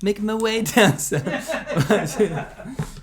making my way down south.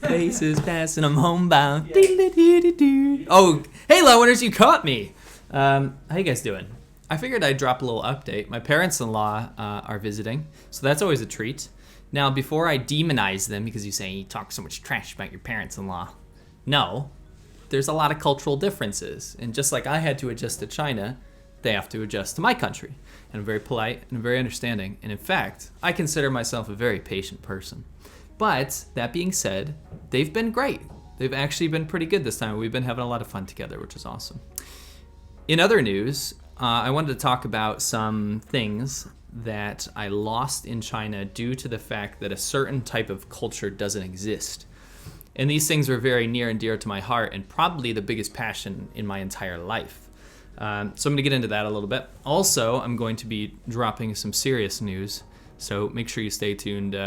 Faces passing, I'm homebound. Oh, hey, Laowinners, you caught me. How you guys doing? I figured I'd drop a little update. My parents-in-law are visiting, so that's always a treat. Now, before I demonize them, because you say you talk so much trash about your parents-in-law, no, there's a lot of cultural differences. And just like I had to adjust to China, they have to adjust to my country. And I'm very polite and I'm very understanding. And in fact, I consider myself a very patient person. But that being said, they've been great. They've actually been pretty good this time. We've been having a lot of fun together, which is awesome. In other news, I wanted to talk about some things that I lost in China due to the fact that a certain type of culture doesn't exist. And these things are very near and dear to my heart and probably the biggest passion in my entire life. So I'm going to get into that a little bit. Also, I'm going to be dropping some serious news, so make sure you stay tuned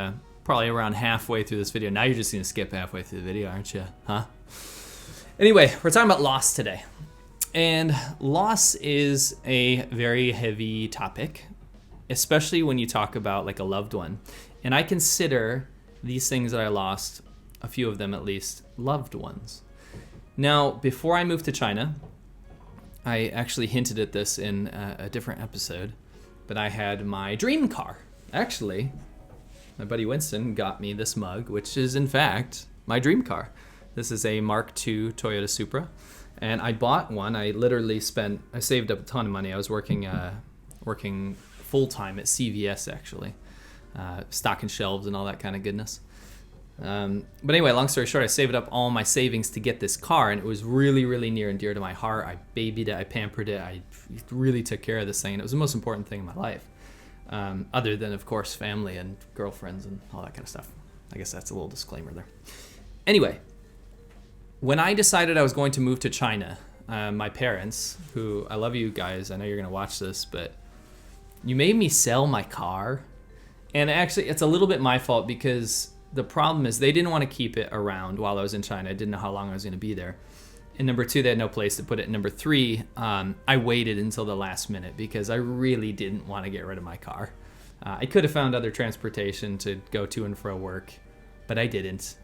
probably around halfway through this video. Now you're just going to skip halfway through the video, aren't you? Huh? Anyway, we're talking about loss today. And loss is a very heavy topic, especially when you talk about like a loved one. And I consider these things that I lost, a few of them at least, loved ones. Now, before I moved to China, I actually hinted at this in a different episode, but I had my dream car. Actually, my buddy Winston got me this mug, which is in fact my dream car. This is a Mark II Toyota Supra. And I bought one. I saved up a ton of money. I was working full-time at CVS, actually. Stocking shelves and all that kind of goodness. But anyway, long story short, I saved up all my savings to get this car, and it was really, really near and dear to my heart. I babied it. I pampered it. I really took care of this thing, and it was the most important thing in my life. Other than, of course, family and girlfriends and all that kind of stuff. I guess that's a little disclaimer there. Anyway. When I decided I was going to move to China, my parents, who I love you guys, I know you're going to watch this, but you made me sell my car. And actually, it's a little bit my fault because the problem is they didn't want to keep it around while I was in China. I didn't know how long I was going to be there. And number two, they had no place to put it. And number three, I waited until the last minute because I really didn't want to get rid of my car. I could have found other transportation to go to and fro work, but I didn't.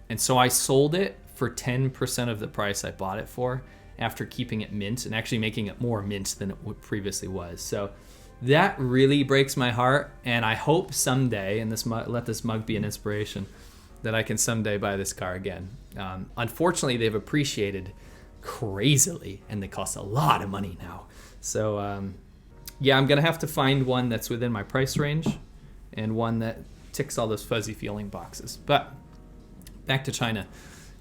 And so I sold it for 10% of the price I bought it for after keeping it mint and actually making it more mint than it previously was. So that really breaks my heart, and I hope someday, and let this mug be an inspiration, that I can someday buy this car again. Unfortunately, they've appreciated crazily, and they cost a lot of money now. So yeah, I'm going to have to find one that's within my price range and one that ticks all those fuzzy feeling boxes. But back to China.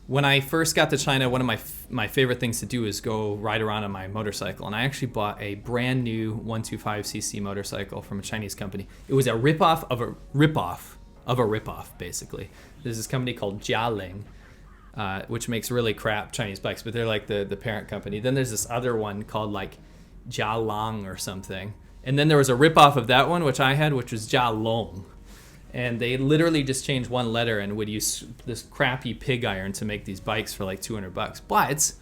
When I first got to China, one of my favorite things to do is go ride around on my motorcycle. And I actually bought a brand new 125cc motorcycle from a Chinese company. It was a ripoff of a ripoff, basically. There's this company called Jialing, which makes really crap Chinese bikes, but they're like the parent company. Then there's this other one called like Jialang or something. And then there was a ripoff of that one, which I had, which was Jialong. And they literally just changed one letter and would use this crappy pig iron to make these bikes for like $200. But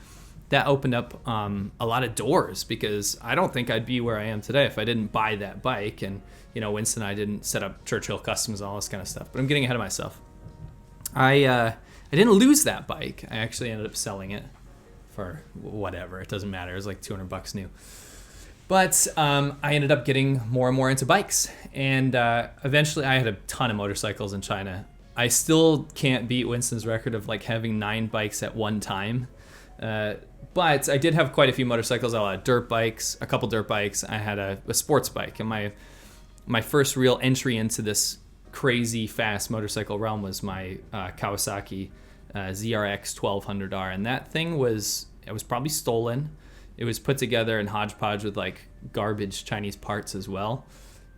that opened up a lot of doors because I don't think I'd be where I am today if I didn't buy that bike. And, you know, Winston and I didn't set up Churchill Customs and all this kind of stuff. But I'm getting ahead of myself. I didn't lose that bike. I actually ended up selling it for whatever. It doesn't matter. It was like $200 new. But I ended up getting more and more into bikes. And eventually I had a ton of motorcycles in China. I still can't beat Winston's record of like having 9 bikes at one time. But I did have quite a few motorcycles. I had a couple dirt bikes. I had a sports bike. And my first real entry into this crazy fast motorcycle realm was my Kawasaki ZRX 1200R. And that thing was probably stolen. It was put together in hodgepodge with like garbage Chinese parts as well.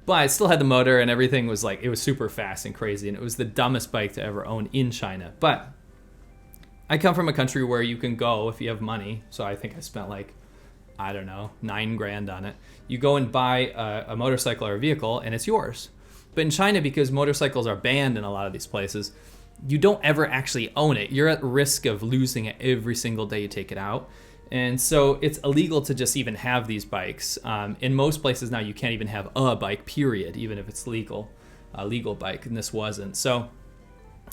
But I still had the motor and everything was like, it was super fast and crazy. And it was the dumbest bike to ever own in China. But I come from a country where you can go if you have money. So I think I spent like, I don't know, $9,000 on it. You go and buy a motorcycle or a vehicle and it's yours. But in China, because motorcycles are banned in a lot of these places, you don't ever actually own it. You're at risk of losing it every single day you take it out. And so it's illegal to just even have these bikes. In most places now, you can't even have a bike, period, even if it's legal. a legal bike, and this wasn't. So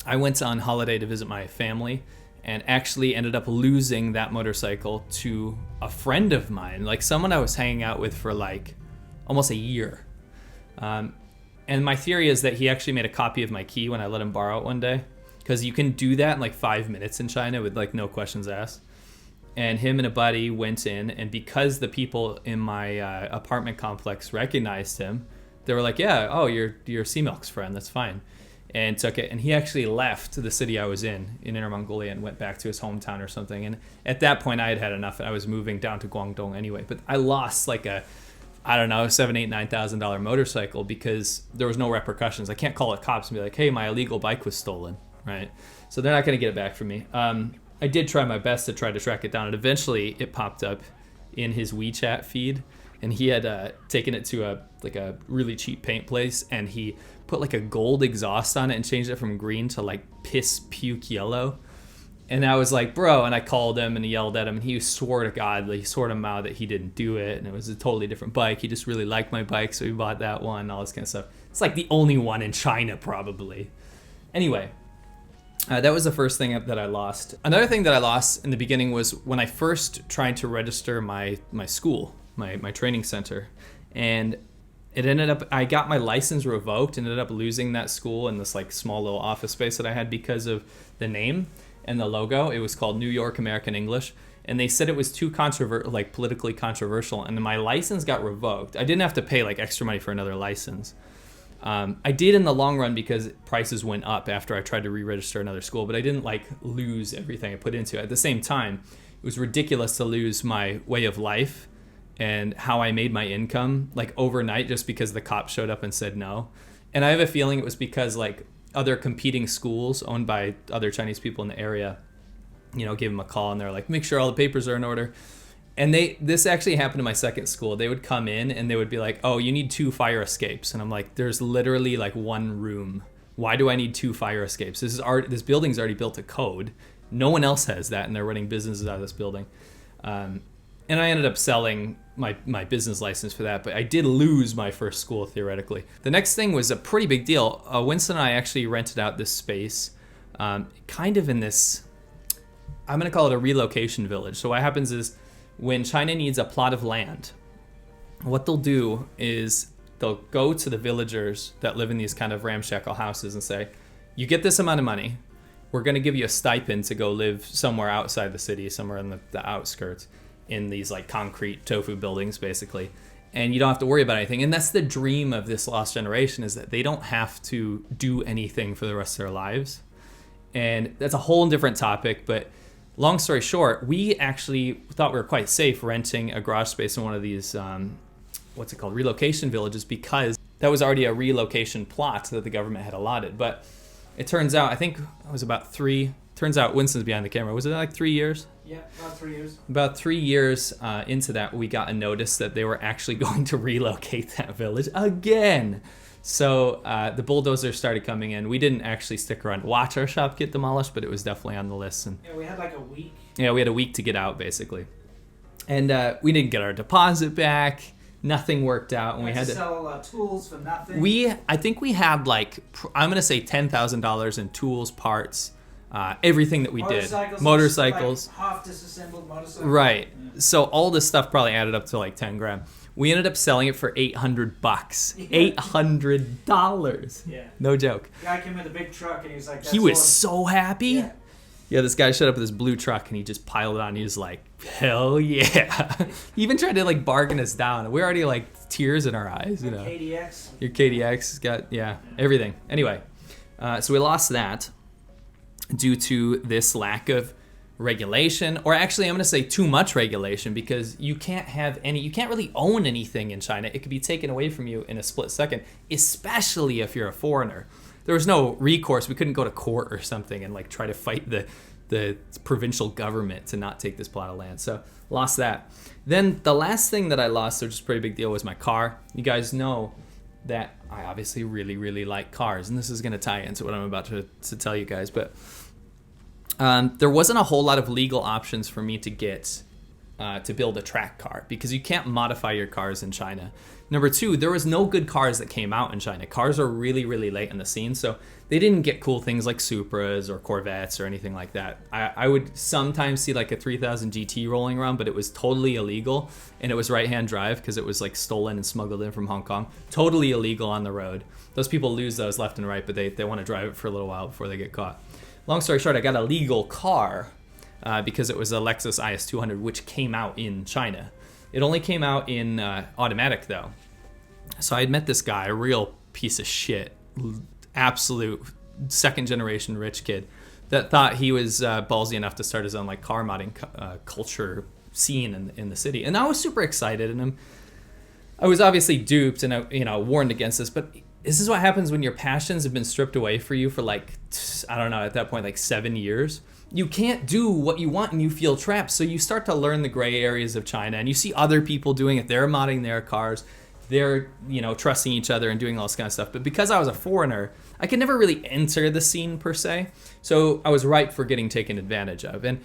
I went on holiday to visit my family and actually ended up losing that motorcycle to a friend of mine, like someone I was hanging out with for like almost a year. And my theory is that he actually made a copy of my key when I let him borrow it one day, because you can do that in like 5 minutes in China with like no questions asked. And him and a buddy went in, and because the people in my apartment complex recognized him, they were like, yeah, oh, you're C-Milk's friend, that's fine. And took it, and he actually left the city I was in Inner Mongolia, and went back to his hometown or something. And at that point I had had enough, and I was moving down to Guangdong anyway. But I lost like a, I don't know, $7,000, $8,000, $9,000 motorcycle because there was no repercussions. I can't call the cops and be like, hey, my illegal bike was stolen, right? So they're not going to get it back from me. I did try my best to try to track it down, and eventually it popped up in his WeChat feed, and he had taken it to a really cheap paint place, and he put like a gold exhaust on it and changed it from green to like piss puke yellow. And I was like, bro, and I called him and yelled at him, and he swore to God, like, he swore to Mao that he didn't do it, and it was a totally different bike. He just really liked my bike, so he bought that one, all this kind of stuff. It's like the only one in China, probably. Anyway, that was the first thing that I lost. Another thing that I lost in the beginning was when I first tried to register my school, my training center, and it ended up, I got my license revoked and ended up losing that school in this like small little office space that I had because of the name and the logo. It was called New York American English, and they said it was too politically controversial, and my license got revoked. I didn't have to pay like extra money for another license. I did in the long run because prices went up after I tried to re-register another school, but I didn't like lose everything I put into it. At the same time, it was ridiculous to lose my way of life and how I made my income like overnight just because the cops showed up and said no. And I have a feeling it was because like other competing schools owned by other Chinese people in the area, you know, gave them a call and they're like, make sure all the papers are in order. And this actually happened to my second school. They would come in and they would be like, oh, you need 2 fire escapes. And I'm like, there's literally like 1 room. Why do I need 2 fire escapes? This building's already built to code. No one else has that, and they're running businesses out of this building. And I ended up selling my business license for that, but I did lose my first school theoretically. The next thing was a pretty big deal. Winston and I actually rented out this space, kind of in this, I'm going to call it a relocation village. So what happens is when China needs a plot of land, what they'll do is they'll go to the villagers that live in these kind of ramshackle houses and say, you get this amount of money, we're going to give you a stipend to go live somewhere outside the city, somewhere in the outskirts, in these like concrete tofu buildings basically, and you don't have to worry about anything. And that's the dream of this lost generation, is that they don't have to do anything for the rest of their lives. And that's a whole different topic, but long story short, we actually thought we were quite safe renting a garage space in one of these relocation villages, because that was already a relocation plot that the government had allotted. But it turns out, I think it was about 3, turns out Winston's behind the camera, was it like 3 years? Yeah, about 3 years. About 3 years into that, we got a notice that they were actually going to relocate that village again. So the bulldozers started coming in. We didn't actually stick around to watch our shop get demolished, but it was definitely on the list. And yeah, we had like a week. Yeah, we had a week to get out basically, and we didn't get our deposit back. Nothing worked out, and we had to sell tools for nothing. I think we had like, I'm gonna say $10,000 in tools, parts. Everything that we did, motorcycles, like half disassembled motorcycles, right? Yeah. So all this stuff probably added up to like 10 grand. We ended up selling it for $800. Yeah. $800. Yeah. No joke. The guy came with a big truck and he was like, he was so happy. Yeah, this guy showed up with this blue truck and he just piled it on. He was like, hell yeah. He even tried to like bargain us down. We're already like tears in our eyes, you know. KDX. Your KDX got everything. Anyway, so we lost that due to this lack of regulation, or actually I'm going to say too much regulation, because you can't really own anything in China. It could be taken away from you in a split second, especially if you're a foreigner. There was no recourse. We couldn't go to court or something and like try to fight the provincial government to not take this plot of land. So lost that. Then the last thing that I lost, which is a pretty big deal, was my car. You guys know that I obviously really, really like cars, and this is going to tie into what I'm about to tell you guys, but there wasn't a whole lot of legal options for me to get to build a track car because you can't modify your cars in China. Number two, there was no good cars that came out in China. Cars are really, really late in the scene, so they didn't get cool things like Supras or Corvettes or anything like that. I would sometimes see like a 3000 GT rolling around, but it was totally illegal, and it was right-hand drive because it was like stolen and smuggled in from Hong Kong. Totally illegal on the road. Those people lose those left and right, but they want to drive it for a little while before they get caught. Long story short, I got a legal car because it was a Lexus IS200, which came out in China. It only came out in automatic, though. So I had met this guy, a real piece of shit, absolute second-generation rich kid that thought he was ballsy enough to start his own like car modding culture scene in the city. And I was super excited, and I was obviously duped and warned against this, but this is what happens when your passions have been stripped away for you for like, I don't know, at that point, like 7 years. You can't do what you want and you feel trapped. So you start to learn the gray areas of China and you see other people doing it. They're modding their cars. They're, trusting each other and doing all this kind of stuff. But because I was a foreigner, I could never really enter the scene per se. So I was ripe for getting taken advantage of. And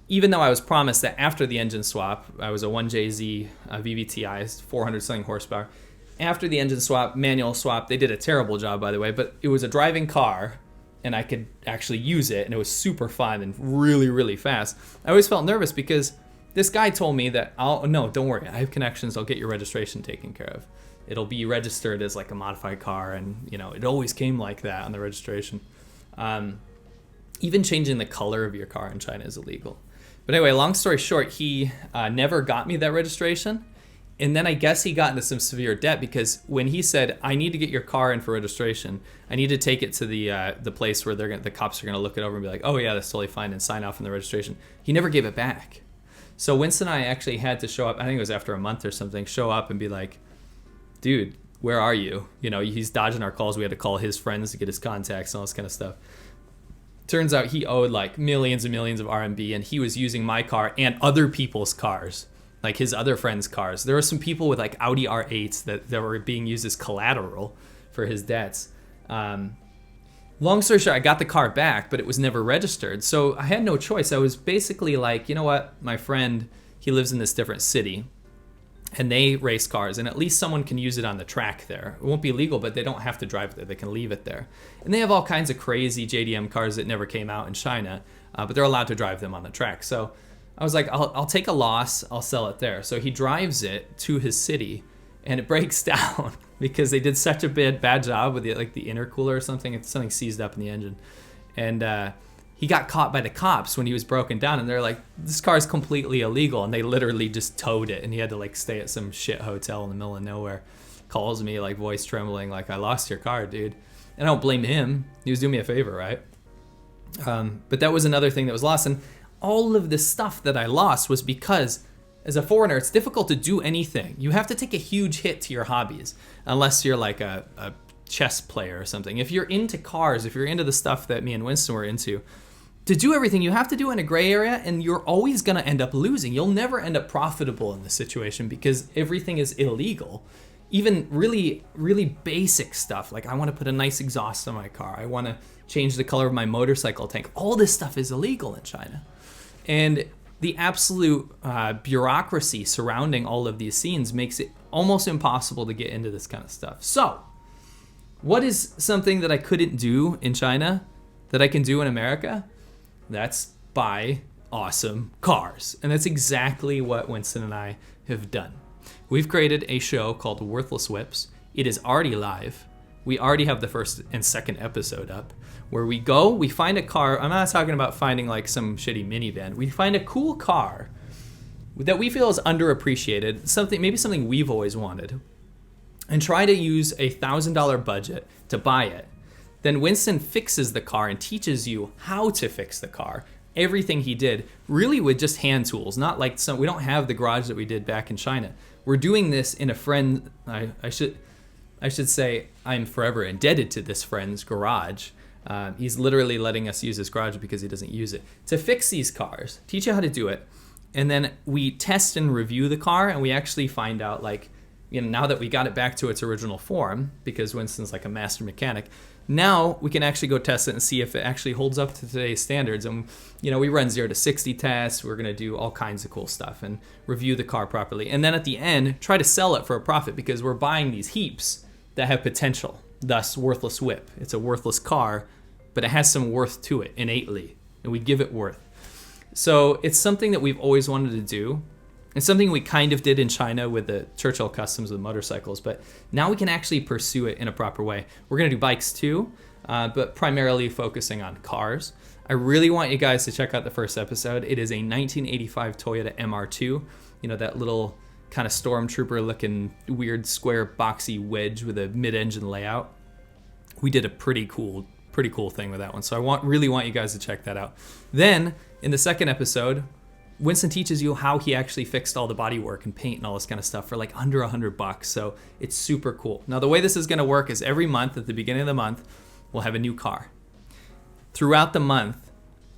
even though I was promised that after the engine swap, I was a 1JZ VVTi, 400 something horsepower. After the engine swap, manual swap, they did a terrible job, by the way, but it was a driving car and I could actually use it, and it was super fun and really, really fast. I always felt nervous because this guy told me that, no, don't worry, I have connections, I'll get your registration taken care of. It'll be registered as like a modified car, and it always came like that on the registration. Even changing the color of your car in China is illegal. But anyway, long story short, he never got me that registration. And then I guess he got into some severe debt because when he said, I need to get your car in for registration, I need to take it to the place where the cops are going to look it over and be like, oh yeah, that's totally fine, and sign off on the registration. He never gave it back. So Winston and I actually had to show up, I think it was after a month or something, show up and be like, dude, where are you? He's dodging our calls. We had to call his friends to get his contacts and all this kind of stuff. Turns out he owed like millions and millions of RMB, and he was using my car and other people's cars, like his other friends' cars. There were some people with like Audi R8s that were being used as collateral for his debts. Long story short, I got the car back, but it was never registered. So I had no choice. I was basically like, you know what? My friend, he lives in this different city, and they race cars, and at least someone can use it on the track there. It won't be legal, but they don't have to drive there. They can leave it there. And they have all kinds of crazy JDM cars that never came out in China, but they're allowed to drive them on the track. So I was like, I'll take a loss. I'll sell it there. So he drives it to his city, and it breaks down because they did such a bad job with the intercooler or something. It's something seized up in the engine. And he got caught by the cops when he was broken down, and they're like, this car is completely illegal, and they literally just towed it, and he had to like stay at some shit hotel in the middle of nowhere. Calls me like voice trembling, like, I lost your car, dude. And I don't blame him. He was doing me a favor, right? But that was another thing that was lost. And all of the stuff that I lost was because as a foreigner, it's difficult to do anything. You have to take a huge hit to your hobbies, unless you're like a chess player or something. If you're into cars, if you're into the stuff that me and Winston were into, to do everything, you have to do it in a gray area, and you're always going to end up losing. You'll never end up profitable in this situation because everything is illegal. Even really, really basic stuff, like I want to put a nice exhaust on my car. I want to change the color of my motorcycle tank. All this stuff is illegal in China. And the absolute bureaucracy surrounding all of these scenes makes it almost impossible to get into this kind of stuff. So, what is something that I couldn't do in China that I can do in America? That's buy awesome cars. And that's exactly what Winston and I have done. We've created a show called Worthless Whips. It is already live. We already have the first and second episode up, where we find a car. I'm not talking about finding like some shitty minivan. We find a cool car that we feel is underappreciated, maybe something we've always wanted, and try to use a $1,000 budget to buy it. Then Winston fixes the car and teaches you how to fix the car. Everything he did really with just hand tools, not like we don't have the garage that we did back in China. We're doing this in a friend, I should say I'm forever indebted to this friend's garage. He's literally letting us use his garage because he doesn't use it to fix these cars, teach you how to do it. And then we test and review the car, and we actually find out, like, now that we got it back to its original form, because Winston's like a master mechanic, Now we can actually go test it and see if it actually holds up to today's standards. And we run 0 to 60 tests. We're going to do all kinds of cool stuff and review the car properly. And then at the end, try to sell it for a profit, because we're buying these heaps that have potential, thus worthless whip. It's a worthless car, but it has some worth to it innately, and we give it worth. So it's something that we've always wanted to do. It's something we kind of did in China with the Churchill Customs with motorcycles, but now we can actually pursue it in a proper way. We're going to do bikes too, but primarily focusing on cars. I really want you guys to check out the first episode. It is a 1985 Toyota MR2, that little kind of stormtrooper looking weird square boxy wedge with a mid-engine layout. We did a pretty cool thing with that one. So I really want you guys to check that out. Then in the second episode, Winston teaches you how he actually fixed all the bodywork and paint and all this kind of stuff for like under $100. So it's super cool. Now the way this is going to work is every month, at the beginning of the month, we'll have a new car. Throughout the month,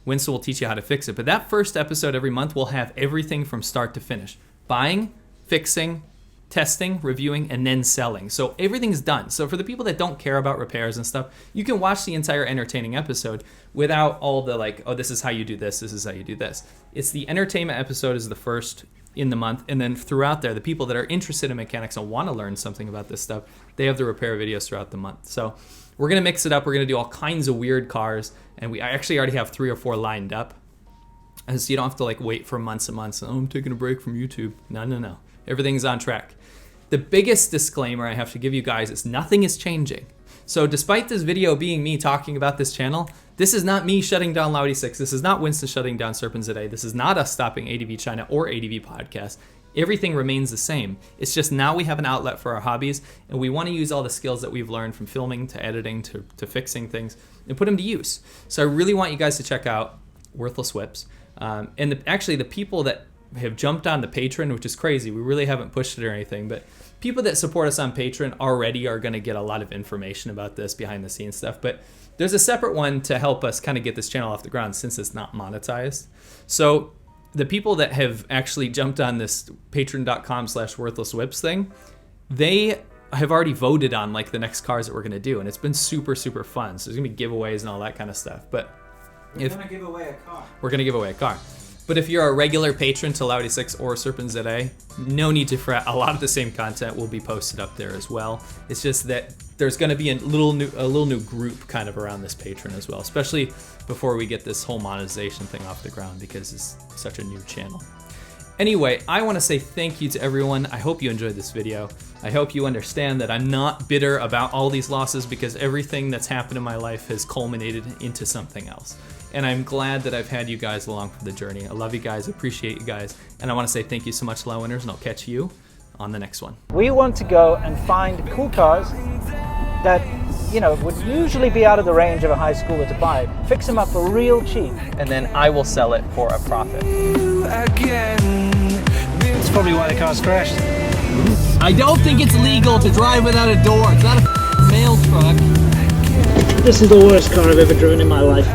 Winston will teach you how to fix it. But that first episode every month will have everything from start to finish. Buying, fixing, testing, reviewing, and then selling. So everything's done. So for the people that don't care about repairs and stuff, you can watch the entire entertaining episode without all the like, oh, this is how you do this, this is how you do this. It's the entertainment episode is the first in the month, and then throughout there, the people that are interested in mechanics and want to learn something about this stuff, they have the repair videos throughout the month. So we're going to mix it up. We're going to do all kinds of weird cars, and I actually already have 3 or 4 lined up. And so you don't have to like wait for months and months. Oh, I'm taking a break from YouTube. No. Everything's on track. The biggest disclaimer I have to give you guys is nothing is changing. So despite this video being me talking about this channel, this is not me shutting down Laowinner. This is not Winston shutting down SerpentZA. This is not us stopping ADVChina or ADV Podcast. Everything remains the same. It's just now we have an outlet for our hobbies, and we want to use all the skills that we've learned from filming to editing to fixing things and put them to use. So I really want you guys to check out Worthless Whips. And actually the people that have jumped on the Patreon, which is crazy. We really haven't pushed it or anything, but people that support us on Patreon already are going to get a lot of information about this behind the scenes stuff. But there's a separate one to help us kind of get this channel off the ground since it's not monetized. So the people that have actually jumped on this patreon.com/worthlesswhips thing, they have already voted on like the next cars that we're going to do. And it's been super, super fun. So there's going to be giveaways and all that kind of stuff. But we're going to give away a car. We're going to give away a car. But if you're a regular patron to Laowinner or SerpentZA, no need to fret. A lot of the same content will be posted up there as well. It's just that there's going to be a little new group kind of around this patron as well, especially before we get this whole monetization thing off the ground because it's such a new channel. Anyway, I want to say thank you to everyone. I hope you enjoyed this video. I hope you understand that I'm not bitter about all these losses because everything that's happened in my life has culminated into something else. And I'm glad that I've had you guys along for the journey. I love you guys, appreciate you guys, and I want to say thank you so much, Laowinners, and I'll catch you on the next one. We want to go and find cool cars that, would usually be out of the range of a high schooler to buy. Fix them up for real cheap. And then I will sell it for a profit. That's probably why the car's crashed. I don't think it's legal to drive without a door. It's not a mail truck. This is the worst car I've ever driven in my life.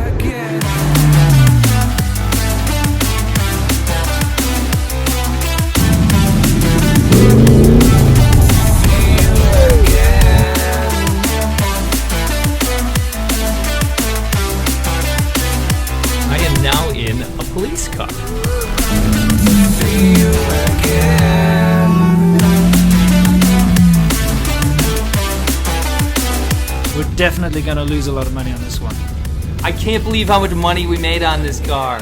Now in a police car. We're definitely going to lose a lot of money on this one. I can't believe how much money we made on this car.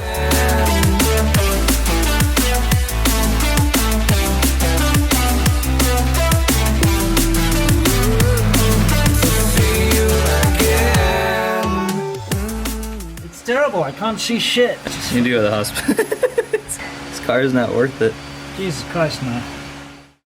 Terrible, I can't see shit. You need to go to the hospital. This car is not worth it. Jesus Christ, man.